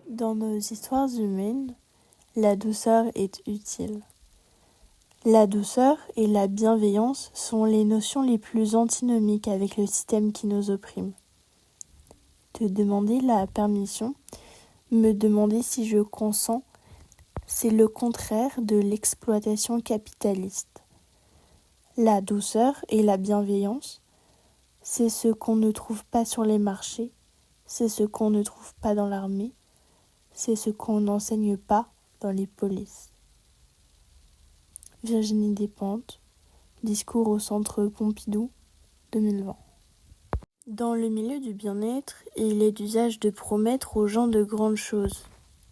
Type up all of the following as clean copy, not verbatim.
Dans nos histoires humaines, la douceur est utile. La douceur et la bienveillance sont les notions les plus antinomiques avec le système qui nous opprime. Te demander la permission, me demander si je consens, c'est le contraire de l'exploitation capitaliste. La douceur et la bienveillance, c'est ce qu'on ne trouve pas sur les marchés, c'est ce qu'on ne trouve pas dans l'armée, c'est ce qu'on n'enseigne pas dans les polices. Virginie Despentes, discours au Centre Pompidou, 2020. Dans le milieu du bien-être, il est d'usage de promettre aux gens de grandes choses.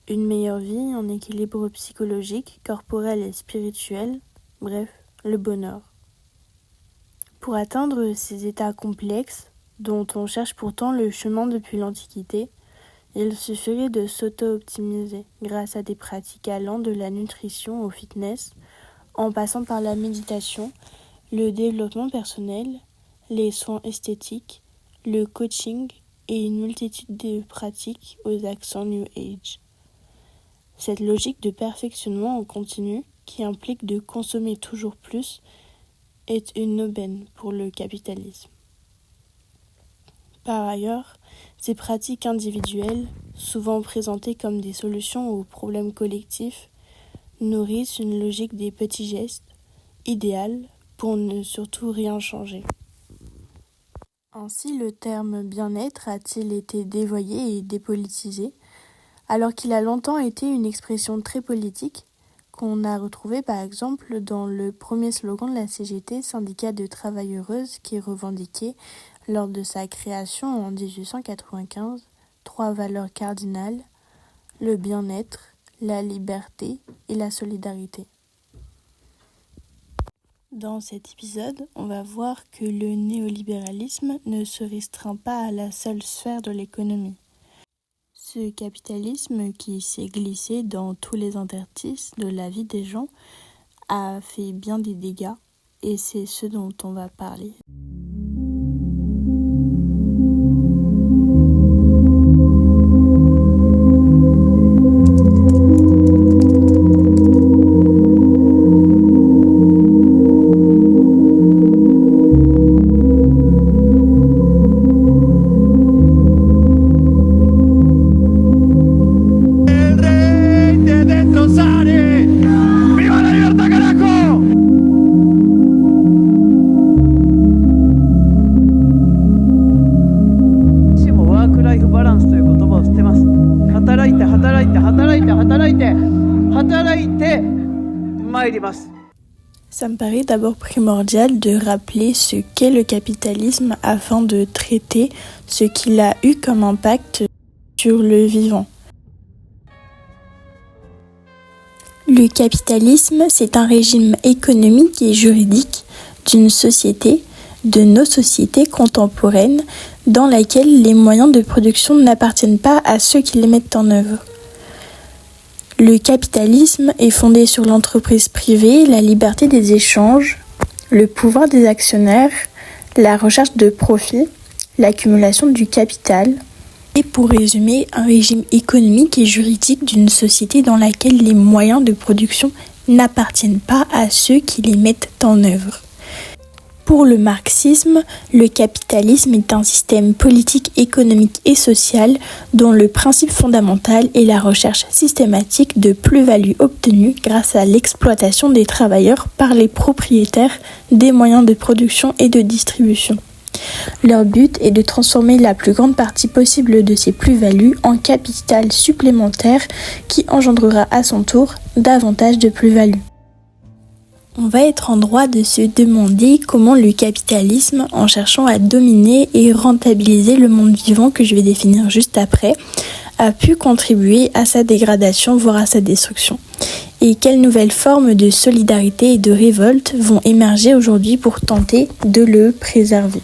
Une meilleure vie, un équilibre psychologique, corporel et spirituel, bref, le bonheur. Pour atteindre ces états complexes, dont on cherche pourtant le chemin depuis l'Antiquité, il suffirait de s'auto-optimiser grâce à des pratiques allant de la nutrition au fitness, en passant par la méditation, le développement personnel, les soins esthétiques, le coaching et une multitude de pratiques aux accents New Age. Cette logique de perfectionnement en continu, qui implique de consommer toujours plus, est une aubaine pour le capitalisme. Par ailleurs, ces pratiques individuelles, souvent présentées comme des solutions aux problèmes collectifs, nourrissent une logique des petits gestes, idéale pour ne surtout rien changer. Ainsi, le terme bien-être a-t-il été dévoyé et dépolitisé, alors qu'il a longtemps été une expression très politique, qu'on a retrouvé par exemple dans le premier slogan de la CGT, syndicat de travailleuses, qui revendiquait, lors de sa création en 1895, 3 valeurs cardinales, le bien-être, la liberté et la solidarité. Dans cet épisode, on va voir que le néolibéralisme ne se restreint pas à la seule sphère de l'économie. Ce capitalisme qui s'est glissé dans tous les interstices de la vie des gens a fait bien des dégâts et c'est ce dont on va parler. Ça me paraît d'abord primordial de rappeler ce qu'est le capitalisme afin de traiter ce qu'il a eu comme impact sur le vivant. Le capitalisme, c'est un régime économique et juridique d'une société, de nos sociétés contemporaines, dans laquelle les moyens de production n'appartiennent pas à ceux qui les mettent en œuvre. Le capitalisme est fondé sur l'entreprise privée, la liberté des échanges, le pouvoir des actionnaires, la recherche de profit, l'accumulation du capital, et pour résumer, un régime économique et juridique d'une société dans laquelle les moyens de production n'appartiennent pas à ceux qui les mettent en œuvre. Pour le marxisme, le capitalisme est un système politique, économique et social dont le principe fondamental est la recherche systématique de plus-value obtenue grâce à l'exploitation des travailleurs par les propriétaires des moyens de production et de distribution. Leur but est de transformer la plus grande partie possible de ces plus-values en capital supplémentaire qui engendrera à son tour davantage de plus-value. On va être en droit de se demander comment le capitalisme, en cherchant à dominer et rentabiliser le monde vivant que je vais définir juste après, a pu contribuer à sa dégradation, voire à sa destruction. Et quelles nouvelles formes de solidarité et de révolte vont émerger aujourd'hui pour tenter de le préserver.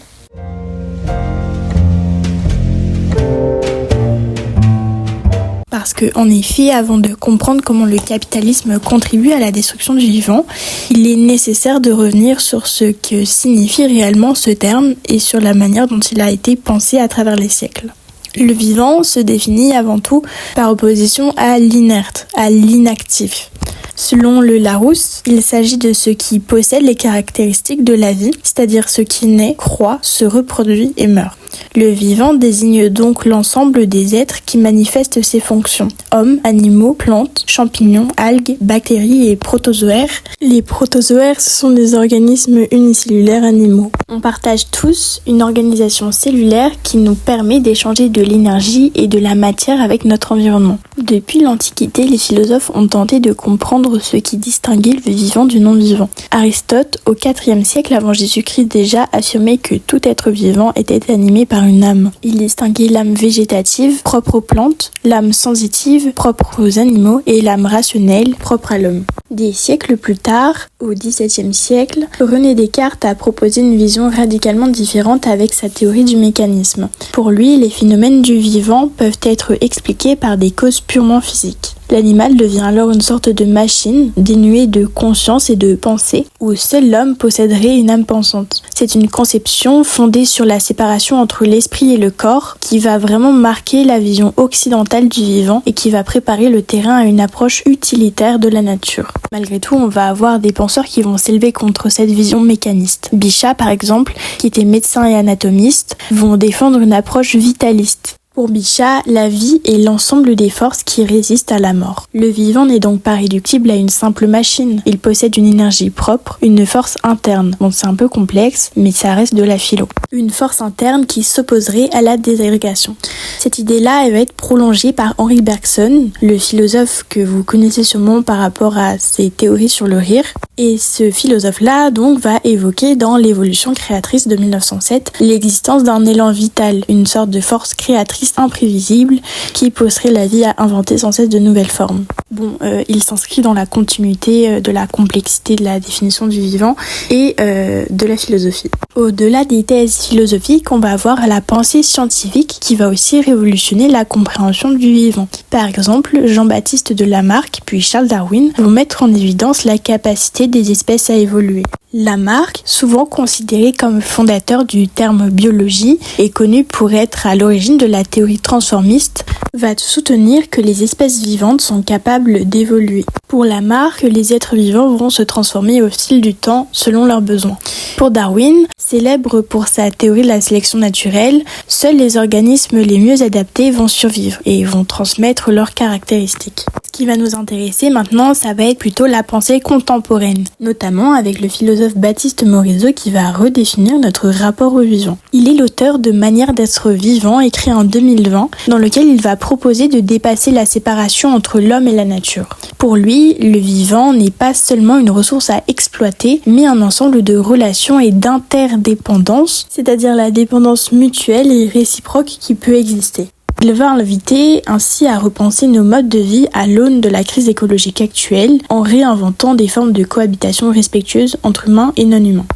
Parce qu'en effet, avant de comprendre comment le capitalisme contribue à la destruction du vivant, il est nécessaire de revenir sur ce que signifie réellement ce terme et sur la manière dont il a été pensé à travers les siècles. Le vivant se définit avant tout par opposition à l'inerte, à l'inactif. Selon le Larousse, il s'agit de ce qui possède les caractéristiques de la vie, c'est-à-dire ce qui naît, croît, se reproduit et meurt. Le vivant désigne donc l'ensemble des êtres qui manifestent ces fonctions. Hommes, animaux, plantes, champignons, algues, bactéries et protozoaires. Les protozoaires, ce sont des organismes unicellulaires animaux. On partage tous une organisation cellulaire qui nous permet d'échanger de l'énergie et de la matière avec notre environnement. Depuis l'Antiquité, les philosophes ont tenté de comprendre ce qui distinguait le vivant du non-vivant. Aristote, au IVe siècle avant Jésus-Christ déjà, affirmait que tout être vivant était animé par une âme. Il distinguait l'âme végétative, propre aux plantes, l'âme sensitive, propre aux animaux, et l'âme rationnelle, propre à l'homme. Des siècles plus tard, au XVIIe siècle, René Descartes a proposé une vision radicalement différente avec sa théorie du mécanisme. Pour lui, les phénomènes du vivant peuvent être expliqués par des causes purement physiques. L'animal devient alors une sorte de machine, dénuée de conscience et de pensée, où seul l'homme posséderait une âme pensante. C'est une conception fondée sur la séparation entre l'esprit et le corps, qui va vraiment marquer la vision occidentale du vivant et qui va préparer le terrain à une approche utilitaire de la nature. Malgré tout, on va avoir des penseurs qui vont s'élever contre cette vision mécaniste. Bichat, par exemple, qui était médecin et anatomiste, vont défendre une approche vitaliste. Pour Bichat, la vie est l'ensemble des forces qui résistent à la mort. Le vivant n'est donc pas réductible à une simple machine. Il possède une énergie propre, une force interne. Bon, c'est un peu complexe, mais ça reste de la philo. Une force interne qui s'opposerait à la désagrégation. Cette idée-là, elle va être prolongée par Henri Bergson, le philosophe que vous connaissez sûrement par rapport à ses théories sur le rire. Et ce philosophe-là, donc, va évoquer dans l'évolution créatrice de 1907 l'existence d'un élan vital, une sorte de force créatrice imprévisible qui pousserait la vie à inventer sans cesse de nouvelles formes. Bon, il s'inscrit dans la continuité de la complexité de la définition du vivant et de la philosophie. Au-delà des thèses philosophiques, on va avoir la pensée scientifique qui va aussi révolutionner la compréhension du vivant. Par exemple, Jean-Baptiste de Lamarck puis Charles Darwin vont mettre en évidence la capacité des espèces à évoluer. Lamarck, souvent considéré comme fondateur du terme biologie et connu pour être à l'origine de la théorie transformiste, va soutenir que les espèces vivantes sont capables d'évoluer. Pour Lamarck, les êtres vivants vont se transformer au fil du temps selon leurs besoins. Pour Darwin, célèbre pour sa théorie de la sélection naturelle, seuls les organismes les mieux adaptés vont survivre et vont transmettre leurs caractéristiques. Ce qui va nous intéresser maintenant, ça va être plutôt la pensée contemporaine, notamment avec le philosophe Baptiste Morisot qui va redéfinir notre rapport au vivant. Il est l'auteur de Manière d'être vivant, écrit en 2020, dans lequel il va proposer de dépasser la séparation entre l'homme et la nature. Pour lui, le vivant n'est pas seulement une ressource à exploiter, mais un ensemble de relations et d'interdépendance, c'est-à-dire la dépendance mutuelle et réciproque qui peut exister. Il va inviter ainsi à repenser nos modes de vie à l'aune de la crise écologique actuelle en réinventant des formes de cohabitation respectueuses entre humains et non-humains.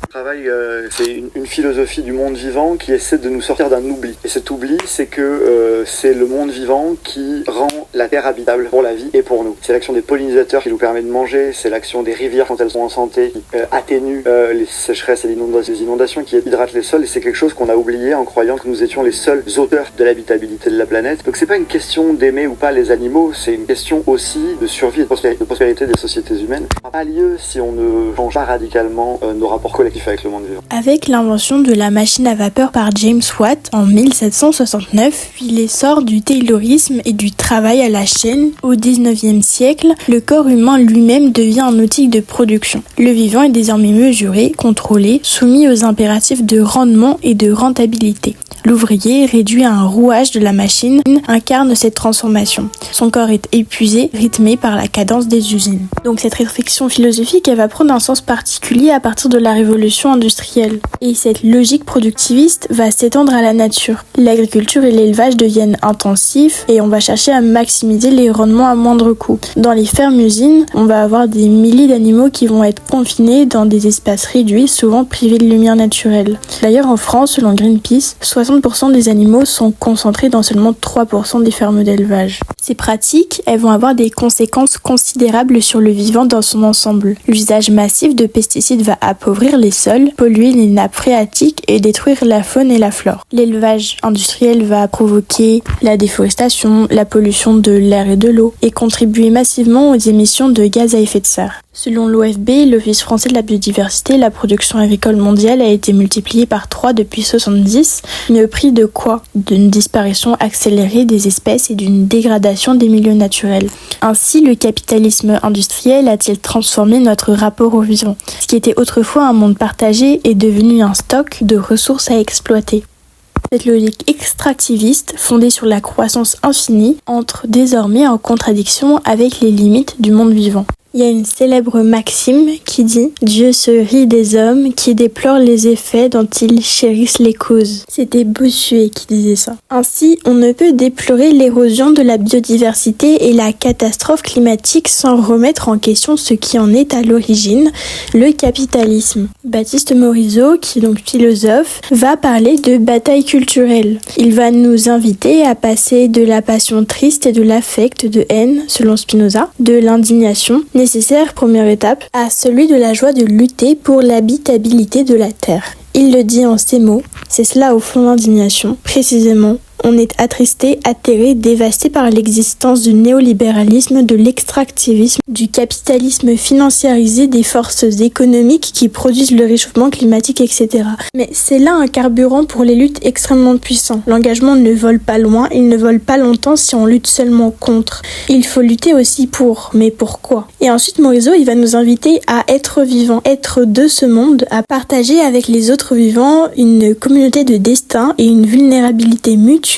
C'est une philosophie du monde vivant qui essaie de nous sortir d'un oubli. Et cet oubli, c'est que c'est le monde vivant qui rend la terre habitable pour la vie et pour nous. C'est l'action des pollinisateurs qui nous permet de manger, c'est l'action des rivières quand elles sont en santé qui atténue les sécheresses et les inondations, qui hydratent les sols, et c'est quelque chose qu'on a oublié en croyant que nous étions les seuls auteurs de l'habitabilité de la planète. Donc c'est pas une question d'aimer ou pas les animaux, c'est une question aussi de survie et de prospérité des sociétés humaines. Ça n'a pas lieu si on ne change pas radicalement nos rapports collectifs avec le monde vivant. Avec l'invention de la machine à vapeur par James Watt en 1769, puis l'essor du taylorisme et du travail à la chaîne au XIXe siècle, le corps humain lui-même devient un outil de production. Le vivant est désormais mesuré, contrôlé, soumis aux impératifs de rendement et de rentabilité. L'ouvrier, réduit à un rouage de la machine, incarne cette transformation. Son corps est épuisé, rythmé par la cadence des usines. Donc cette réflexion philosophique, elle va prendre un sens particulier à partir de la révolution industrielle. Et cette logique productiviste va s'étendre à la nature. L'agriculture et l'élevage deviennent intensifs et on va chercher à maximiser les rendements à moindre coût. Dans les fermes-usines, on va avoir des milliers d'animaux qui vont être confinés dans des espaces réduits, souvent privés de lumière naturelle. D'ailleurs, en France, selon Greenpeace, 60% des animaux sont concentrés dans seulement seulement 3% des fermes d'élevage. Ces pratiques, elles vont avoir des conséquences considérables sur le vivant dans son ensemble. L'usage massif de pesticides va appauvrir les sols, polluer les nappes phréatiques et détruire la faune et la flore. L'élevage industriel va provoquer la déforestation, la pollution de l'air et de l'eau et contribuer massivement aux émissions de gaz à effet de serre. Selon l'OFB, l'Office français de la biodiversité, la production agricole mondiale a été multipliée par 3 depuis 70, mais au prix de quoi? D'une disparition accélérée des espèces et d'une dégradation des milieux naturels. Ainsi, le capitalisme industriel a-t-il transformé notre rapport au vivant. Ce qui était autrefois un monde partagé est devenu un stock de ressources à exploiter. Cette logique extractiviste, fondée sur la croissance infinie, entre désormais en contradiction avec les limites du monde vivant. Il y a une célèbre maxime qui dit « Dieu se rit des hommes qui déplorent les effets dont ils chérissent les causes ». C'était Bossuet qui disait ça. Ainsi, on ne peut déplorer l'érosion de la biodiversité et la catastrophe climatique sans remettre en question ce qui en est à l'origine, le capitalisme. Baptiste Morisot, qui est donc philosophe, va parler de bataille culturelle. Il va nous inviter à passer de la passion triste et de l'affect de haine, selon Spinoza, de l'indignation, nécessaire première étape, à celui de la joie de lutter pour l'habitabilité de la terre. Il le dit en ces mots, c'est cela au fond l'indignation, précisément. On est attristé, atterré, dévasté par l'existence du néolibéralisme, de l'extractivisme, du capitalisme financiarisé, des forces économiques qui produisent le réchauffement climatique, etc. Mais c'est là un carburant pour les luttes extrêmement puissants. L'engagement ne vole pas loin, il ne vole pas longtemps si on lutte seulement contre. Il faut lutter aussi pour, mais pourquoi? Et ensuite Morisot, il va nous inviter à être vivants, être de ce monde, à partager avec les autres vivants une communauté de destin et une vulnérabilité mutuelle.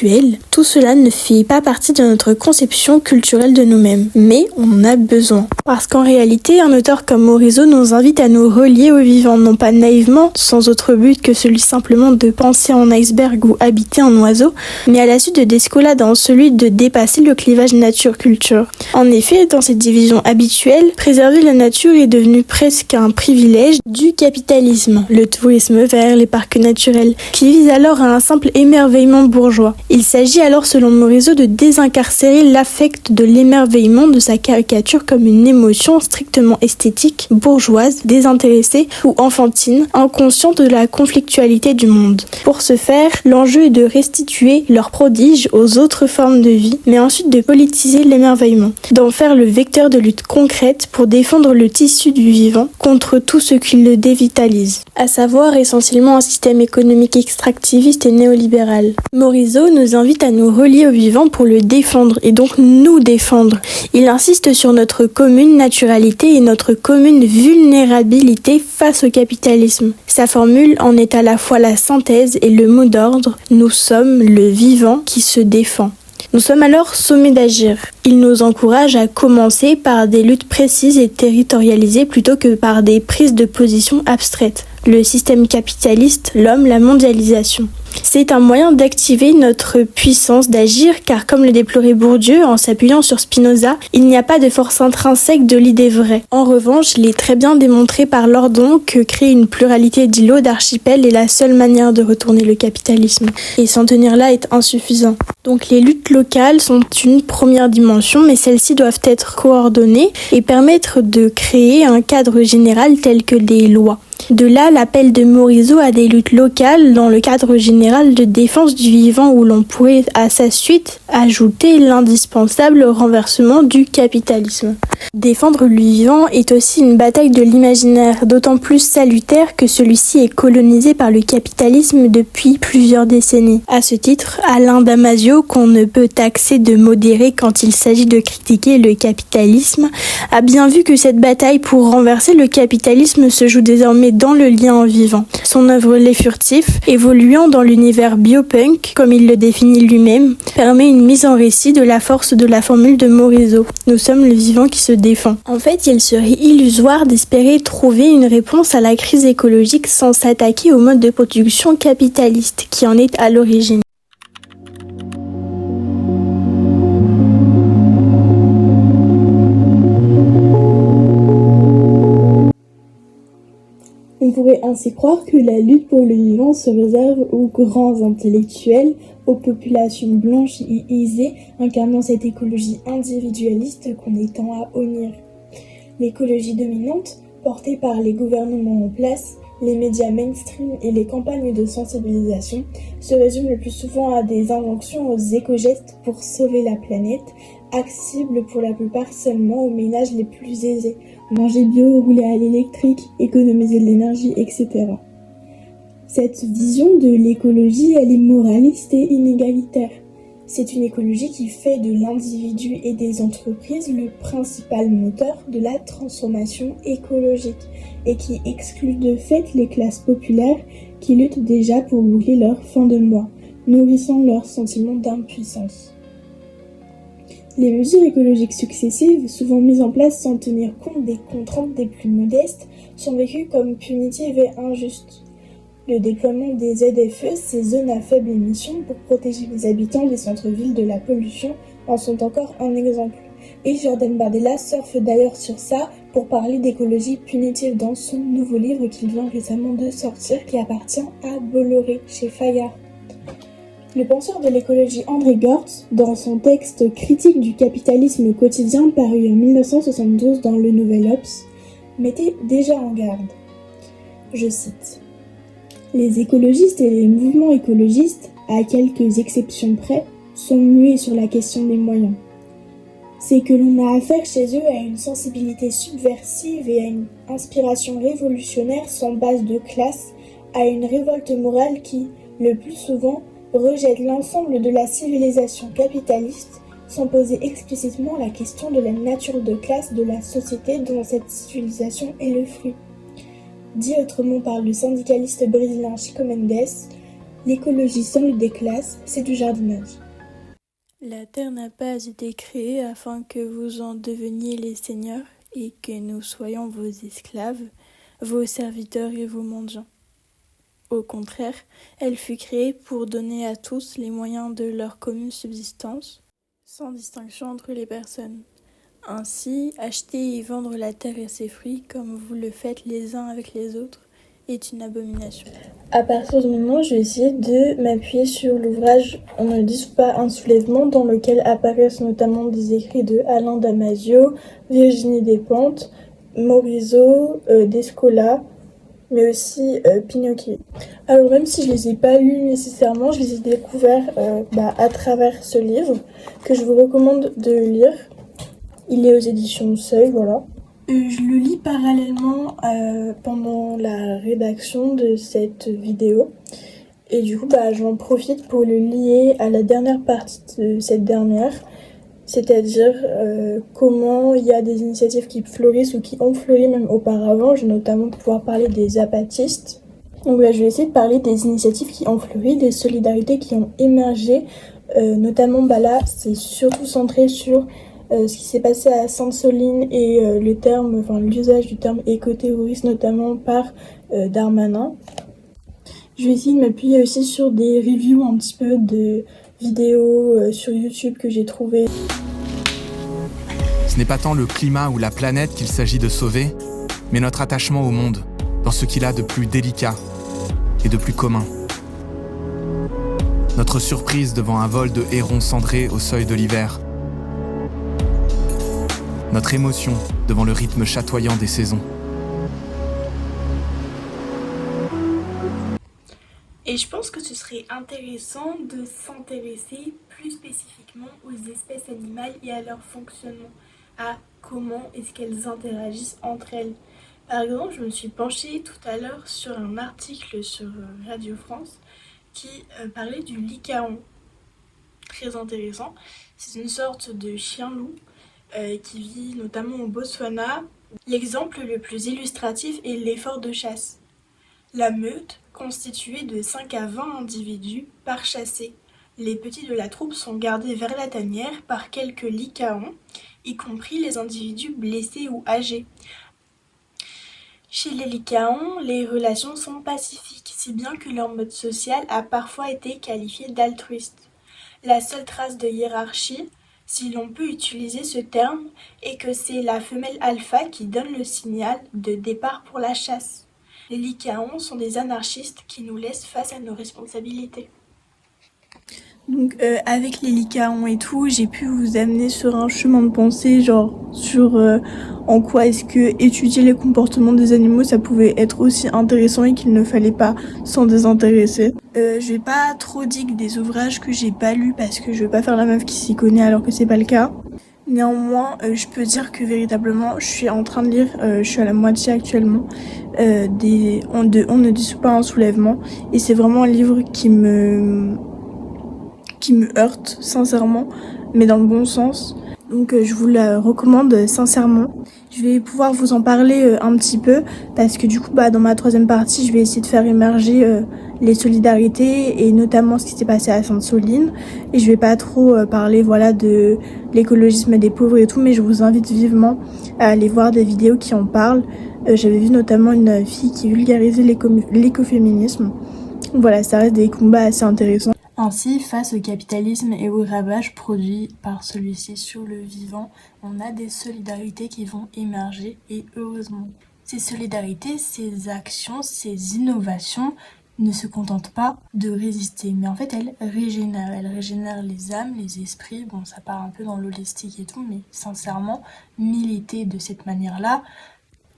Tout cela ne fait pas partie de notre conception culturelle de nous-mêmes, mais on en a besoin. Parce qu'en réalité, un auteur comme Morisot nous invite à nous relier au vivant, non pas naïvement, sans autre but que celui simplement de penser en iceberg ou habiter en oiseau, mais à la suite de Descola dans celui de dépasser le clivage nature-culture. En effet, dans cette division habituelle, préserver la nature est devenu presque un privilège du capitalisme, le tourisme vert, les parcs naturels, qui vise alors à un simple émerveillement bourgeois. Il s'agit alors, selon Morisot, de désincarcérer l'affect de l'émerveillement de sa caricature comme une émotion strictement esthétique, bourgeoise, désintéressée ou enfantine, inconsciente de la conflictualité du monde. Pour ce faire, l'enjeu est de restituer leur prodige aux autres formes de vie, mais ensuite de politiser l'émerveillement, d'en faire le vecteur de lutte concrète pour défendre le tissu du vivant contre tout ce qui le dévitalise, à savoir essentiellement un système économique extractiviste et néolibéral. Morisot nous invite à nous relier au vivant pour le défendre et donc nous défendre. Il insiste sur notre commune naturalité et notre commune vulnérabilité face au capitalisme. Sa formule en est à la fois la synthèse et le mot d'ordre. Nous sommes le vivant qui se défend. Nous sommes alors sommés d'agir. Il nous encourage à commencer par des luttes précises et territorialisées plutôt que par des prises de position abstraites. Le système capitaliste, l'homme, la mondialisation. C'est un moyen d'activer notre puissance d'agir car comme le déplorait Bourdieu en s'appuyant sur Spinoza, il n'y a pas de force intrinsèque de l'idée vraie. En revanche, il est très bien démontré par Lordon que créer une pluralité d'îlots, d'archipels est la seule manière de retourner le capitalisme. Et s'en tenir là est insuffisant. Donc les luttes locales sont une première dimension, mais celles-ci doivent être coordonnées et permettre de créer un cadre général tel que des lois. De là, l'appel de Morisot à des luttes locales dans le cadre général de défense du vivant où l'on pourrait à sa suite ajouter l'indispensable renversement du capitalisme. Défendre le vivant est aussi une bataille de l'imaginaire, d'autant plus salutaire que celui-ci est colonisé par le capitalisme depuis plusieurs décennies. À ce titre, Alain Damasio, qu'on ne peut taxer de modéré quand il s'agit de critiquer le capitalisme, a bien vu que cette bataille pour renverser le capitalisme se joue désormais dans le lien en vivant. Son œuvre Les Furtifs, évoluant dans l'univers biopunk, comme il le définit lui-même, permet une mise en récit de la force de la formule de Morisot. Nous sommes le vivant qui se défend. En fait, il serait illusoire d'espérer trouver une réponse à la crise écologique sans s'attaquer au mode de production capitaliste qui en est à l'origine. On pourrait ainsi croire que la lutte pour le vivant se réserve aux grands intellectuels, aux populations blanches et aisées incarnant cette écologie individualiste qu'on est tant à honnir. L'écologie dominante, portée par les gouvernements en place, les médias mainstream et les campagnes de sensibilisation, se résume le plus souvent à des injonctions aux éco-gestes pour sauver la planète, accessibles pour la plupart seulement aux ménages les plus aisés. Manger bio, rouler à l'électrique, économiser de l'énergie, etc. Cette vision de l'écologie, elle est moraliste et inégalitaire. C'est une écologie qui fait de l'individu et des entreprises le principal moteur de la transformation écologique et qui exclut de fait les classes populaires qui luttent déjà pour boucler leur fin de mois, nourrissant leur sentiment d'impuissance. Les mesures écologiques successives, souvent mises en place sans tenir compte des contraintes des plus modestes, sont vécues comme punitives et injustes. Le déploiement des ZFE, ces zones à faible émission pour protéger les habitants des centres-villes de la pollution, en sont encore un exemple. Et Jordan Bardella surfe d'ailleurs sur ça pour parler d'écologie punitive dans son nouveau livre qu'il vient récemment de sortir, qui appartient à Bolloré, chez Fayard. Le penseur de l'écologie André Gortz, dans son texte Critique du capitalisme quotidien paru en 1972 dans le Nouvel Obs, mettait déjà en garde. Je cite. Les écologistes et les mouvements écologistes, à quelques exceptions près, sont muets sur la question des moyens. C'est que l'on a affaire chez eux à une sensibilité subversive et à une inspiration révolutionnaire sans base de classe, à une révolte morale qui, le plus souvent, rejette l'ensemble de la civilisation capitaliste sans poser explicitement la question de la nature de classe de la société dont cette civilisation est le fruit. Dit autrement par le syndicaliste brésilien Chico Mendes, l'écologie sans lutte des classes, c'est du jardinage. La terre n'a pas été créée afin que vous en deveniez les seigneurs et que nous soyons vos esclaves, vos serviteurs et vos mendiants. Au contraire, elle fut créée pour donner à tous les moyens de leur commune subsistance, sans distinction entre les personnes. Ainsi, acheter et vendre la terre et ses fruits, comme vous le faites les uns avec les autres, est une abomination. À partir de maintenant, je vais essayer de m'appuyer sur l'ouvrage On ne dissout pas un soulèvement, dans lequel apparaissent notamment des écrits de Alain Damasio, Virginie Despentes, Morisot, Descola, mais aussi Pinocchio. Alors même si je les ai pas lus nécessairement, je les ai découverts à travers ce livre, que je vous recommande de lire. Il est aux éditions Seuil, voilà. Je le lis parallèlement pendant la rédaction de cette vidéo. Et du coup, j'en profite pour le lier à la dernière partie de cette dernière. C'est-à-dire comment il y a des initiatives qui fleurissent ou qui ont fleuri même auparavant. Je vais notamment pouvoir parler des apatistes. Donc je vais essayer de parler des initiatives qui ont fleuri, des solidarités qui ont émergé. Notamment là, c'est surtout centré sur ce qui s'est passé à Sainte-Soline et l'usage du terme éco-terroriste, notamment par Darmanin. Je vais essayer de m'appuyer aussi sur des reviews un petit peu de vidéos sur YouTube que j'ai trouvées. Ce n'est pas tant le climat ou la planète qu'il s'agit de sauver, mais notre attachement au monde, dans ce qu'il a de plus délicat et de plus commun. Notre surprise devant un vol de hérons cendrés au seuil de l'hiver. Notre émotion devant le rythme chatoyant des saisons. Et je pense que ce serait intéressant de s'intéresser plus spécifiquement aux espèces animales et à leur fonctionnement, à comment est-ce qu'elles interagissent entre elles. Par exemple, je me suis penchée tout à l'heure sur un article sur Radio France qui parlait du lycaon. Très intéressant. C'est une sorte de chien-loup qui vit notamment au Botswana. L'exemple le plus illustratif est l'effort de chasse. La meute, constituée de 5 à 20 individus par chassé. Les petits de la troupe sont gardés vers la tanière par quelques lycaons, y compris les individus blessés ou âgés. Chez les lycaons, les relations sont pacifiques, si bien que leur mode social a parfois été qualifié d'altruiste. La seule trace de hiérarchie, si l'on peut utiliser ce terme, est que c'est la femelle alpha qui donne le signal de départ pour la chasse. Les lycaons sont des anarchistes qui nous laissent face à nos responsabilités. Donc avec les lycaons et tout, j'ai pu vous amener sur un chemin de pensée, genre sur en quoi est-ce que étudier les comportements des animaux, ça pouvait être aussi intéressant et qu'il ne fallait pas s'en désintéresser. Je vais pas trop dire des ouvrages que j'ai pas lus parce que je vais pas faire la meuf qui s'y connaît alors que c'est pas le cas. Néanmoins, je peux dire que véritablement, je suis en train de lire, je suis à la moitié actuellement, On ne dissout pas un soulèvement, et c'est vraiment un livre qui me heurte sincèrement, mais dans le bon sens. Donc je vous le recommande sincèrement. Je vais pouvoir vous en parler un petit peu parce que du coup dans ma troisième partie je vais essayer de faire émerger les solidarités et notamment ce qui s'est passé à Sainte-Soline, et je vais pas trop parler de l'écologisme des pauvres et tout, mais je vous invite vivement à aller voir des vidéos qui en parlent. J'avais vu notamment une fille qui vulgarisait l'écoféminisme. Voilà, ça reste des combats assez intéressants. Ainsi, face au capitalisme et aux ravages produits par celui-ci sur le vivant, on a des solidarités qui vont émerger, et heureusement. Ces solidarités, ces actions, ces innovations ne se contentent pas de résister, mais en fait elles régénèrent les âmes, les esprits. Bon, ça part un peu dans l'holistique et tout, mais sincèrement, militer de cette manière-là,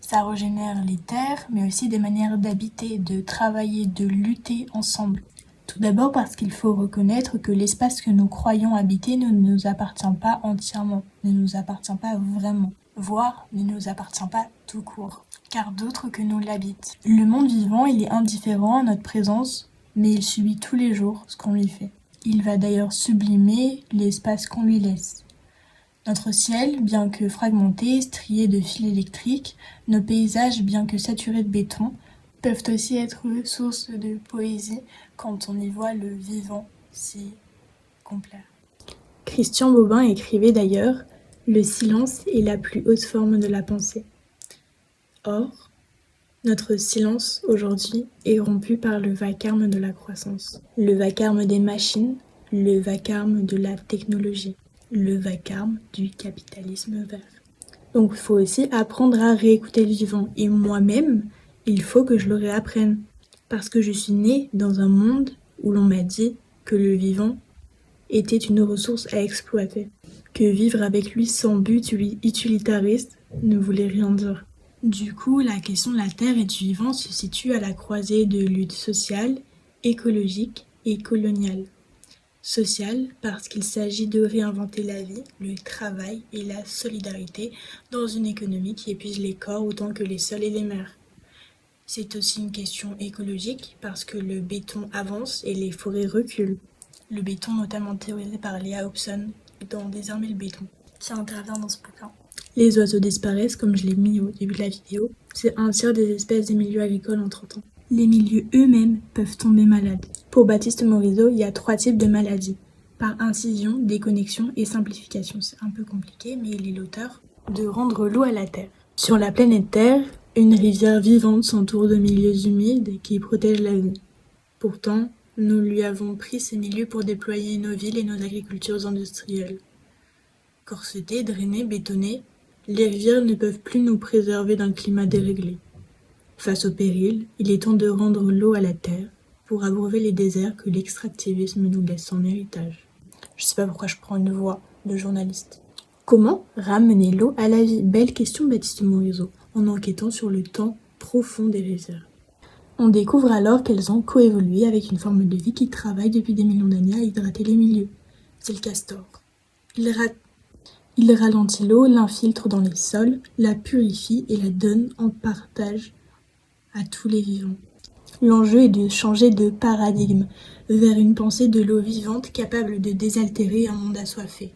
ça régénère les terres, mais aussi des manières d'habiter, de travailler, de lutter ensemble. Tout d'abord parce qu'il faut reconnaître que l'espace que nous croyons habiter ne nous appartient pas entièrement, ne nous appartient pas vraiment, voire ne nous appartient pas tout court, car d'autres que nous l'habitent. Le monde vivant, il est indifférent à notre présence, mais il subit tous les jours ce qu'on lui fait. Il va d'ailleurs sublimer l'espace qu'on lui laisse. Notre ciel, bien que fragmenté, strié de fils électriques, nos paysages, bien que saturés de béton, peuvent aussi être source de poésie quand on y voit le vivant si complet. Christian Bobin écrivait d'ailleurs « Le silence est la plus haute forme de la pensée ». Or, notre silence aujourd'hui est rompu par le vacarme de la croissance, le vacarme des machines, le vacarme de la technologie, le vacarme du capitalisme vert. Donc il faut aussi apprendre à réécouter le vivant, et moi-même, il faut que je le réapprenne, parce que je suis née dans un monde où l'on m'a dit que le vivant était une ressource à exploiter, que vivre avec lui sans but utilitariste ne voulait rien dire. Du coup, la question de la terre et du vivant se situe à la croisée de luttes sociales, écologiques et coloniales. Sociale parce qu'il s'agit de réinventer la vie, le travail et la solidarité dans une économie qui épuise les corps autant que les sols et les mers. C'est aussi une question écologique parce que le béton avance et les forêts reculent. Le béton notamment théorisé par Léa Hobson dans Désarmer le béton, qui intervient dans ce bouquin. Les oiseaux disparaissent, comme je l'ai mis au début de la vidéo. C'est un tiers des espèces des milieux agricoles en 30 ans. Les milieux eux-mêmes peuvent tomber malades. Pour Baptiste Morisot, il y a 3 types de maladies. Par incision, déconnexion et simplification. C'est un peu compliqué, mais il est l'auteur de Rendre l'eau à la terre. Sur la planète Terre, une rivière vivante s'entoure de milieux humides qui protègent la vie. Pourtant, nous lui avons pris ces milieux pour déployer nos villes et nos agricultures industrielles. Corsetées, drainées, bétonnées, les rivières ne peuvent plus nous préserver d'un climat déréglé. Face au péril, il est temps de rendre l'eau à la terre pour abreuver les déserts que l'extractivisme nous laisse en héritage. Je sais pas pourquoi je prends une voix de journaliste. Comment ramener l'eau à la vie? Belle question, Baptiste Morisot, en enquêtant sur le temps profond des rivières. On découvre alors qu'elles ont coévolué avec une forme de vie qui travaille depuis des millions d'années à hydrater les milieux. C'est le castor. Il ralentit l'eau, l'infiltre dans les sols, la purifie et la donne en partage à tous les vivants. L'enjeu est de changer de paradigme vers une pensée de l'eau vivante capable de désaltérer un monde assoiffé.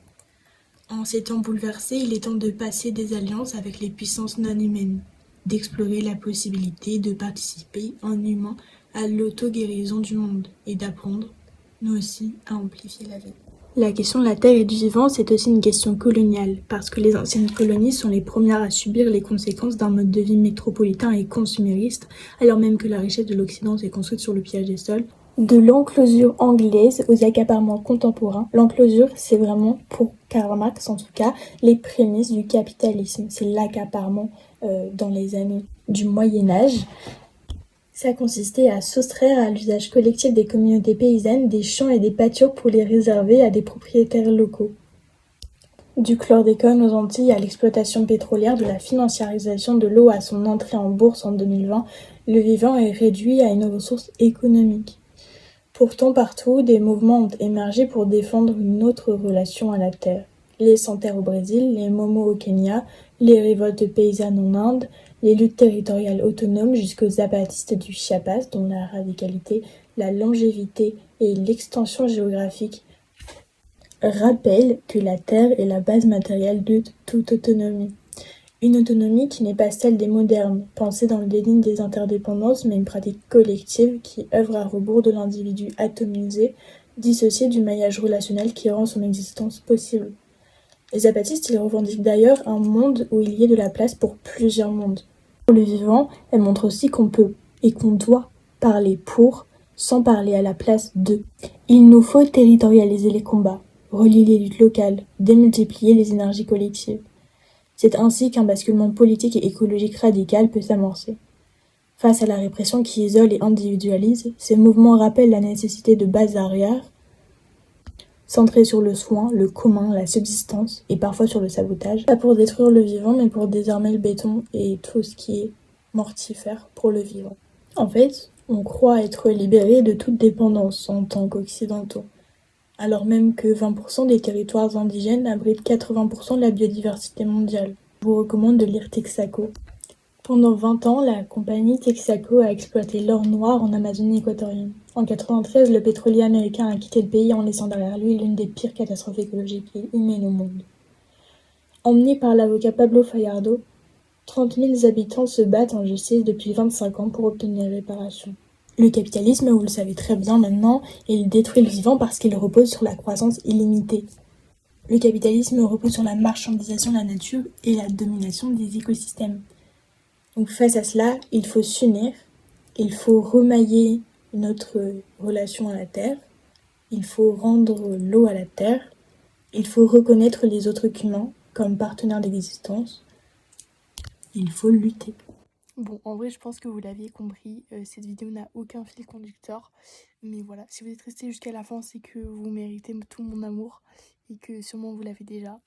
En ces temps bouleversés, il est temps de passer des alliances avec les puissances non humaines, d'explorer la possibilité de participer en humain à l'auto-guérison du monde et d'apprendre, nous aussi, à amplifier la vie. La question de la terre et du vivant, c'est aussi une question coloniale, parce que les anciennes colonies sont les premières à subir les conséquences d'un mode de vie métropolitain et consumériste, alors même que la richesse de l'Occident s'est construite sur le pillage des sols. De l'enclosure anglaise aux accaparements contemporains, l'enclosure, c'est vraiment, pour Karl Marx en tout cas, les prémices du capitalisme. C'est l'accaparement dans les années du Moyen-Âge. Ça consistait à soustraire à l'usage collectif des communautés paysannes des champs et des pâtures pour les réserver à des propriétaires locaux. Du chlordécone aux Antilles à l'exploitation pétrolière, de la financiarisation de l'eau à son entrée en bourse en 2020, le vivant est réduit à une ressource économique. Pourtant, partout, des mouvements ont émergé pour défendre une autre relation à la terre. Les sans-terre au Brésil, les Momo au Kenya, les révoltes paysannes en Inde, les luttes territoriales autonomes jusqu'aux zapatistes du Chiapas, dont la radicalité, la longévité et l'extension géographique rappellent que la terre est la base matérielle de toute autonomie. Une autonomie qui n'est pas celle des modernes, pensée dans le déni des interdépendances, mais une pratique collective qui œuvre à rebours de l'individu atomisé, dissocié du maillage relationnel qui rend son existence possible. Les zapatistes, ils revendiquent d'ailleurs un monde où il y ait de la place pour plusieurs mondes. Pour le vivant, elle montre aussi qu'on peut et qu'on doit parler pour, sans parler à la place de. Il nous faut territorialiser les combats, relier les luttes locales, démultiplier les énergies collectives. C'est ainsi qu'un basculement politique et écologique radical peut s'amorcer. Face à la répression qui isole et individualise, ces mouvements rappellent la nécessité de bases arrières, centrées sur le soin, le commun, la subsistance et parfois sur le sabotage, pas pour détruire le vivant mais pour désarmer le béton et tout ce qui est mortifère pour le vivant. En fait, on croit être libéré de toute dépendance en tant qu'occidentaux, alors même que 20% des territoires indigènes abritent 80% de la biodiversité mondiale. Je vous recommande de lire Texaco. Pendant 20 ans, la compagnie Texaco a exploité l'or noir en Amazonie équatorienne. En 1993, le pétrolier américain a quitté le pays en laissant derrière lui l'une des pires catastrophes écologiques et humaines au monde. Emmené par l'avocat Pablo Fajardo, 30 000 habitants se battent en justice depuis 25 ans pour obtenir réparation. Le capitalisme, vous le savez très bien maintenant, il détruit le vivant parce qu'il repose sur la croissance illimitée. Le capitalisme repose sur la marchandisation de la nature et la domination des écosystèmes. Donc face à cela, il faut s'unir, il faut remailler notre relation à la terre, il faut rendre l'eau à la terre, il faut reconnaître les autres qu'humains comme partenaires d'existence, il faut lutter. Bon, en vrai, je pense que vous l'aviez compris, cette vidéo n'a aucun fil conducteur. Mais voilà, si vous êtes resté jusqu'à la fin, c'est que vous méritez tout mon amour et que sûrement vous l'avez déjà.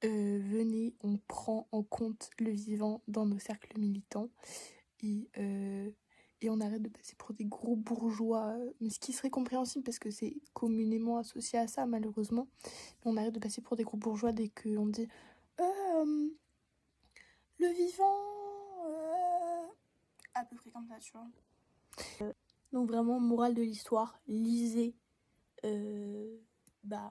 Venez, on prend en compte le vivant dans nos cercles militants et on arrête de passer pour des gros bourgeois, mais ce qui serait compréhensible parce que c'est communément associé à ça malheureusement. Mais on arrête de passer pour des gros bourgeois dès qu'on dit le vivant, à peu près comme ça, tu vois. Donc vraiment, morale de l'histoire, lisez.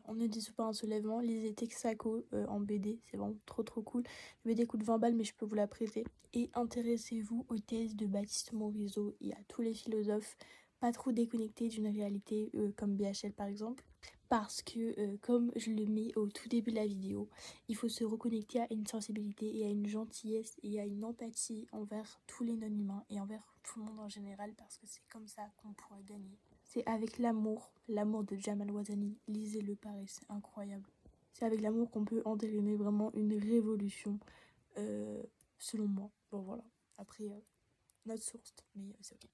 On ne dit pas un soulèvement, lisez Texaco en BD, c'est vraiment trop cool. La BD coûte 20 balles mais je peux vous la prêter. Et intéressez-vous aux thèses de Baptiste Morisot et à tous les philosophes pas trop déconnectés d'une réalité comme BHL par exemple. Parce que comme je le mets au tout début de la vidéo, il faut se reconnecter à une sensibilité et à une gentillesse et à une empathie envers tous les non-humains et envers tout le monde en général parce que c'est comme ça qu'on pourra gagner. C'est avec l'amour de Jamal Ouazzani, lisez-le pareil, c'est incroyable. C'est avec l'amour qu'on peut entériner vraiment une révolution, selon moi. Bon voilà, après, notre source, mais c'est ok.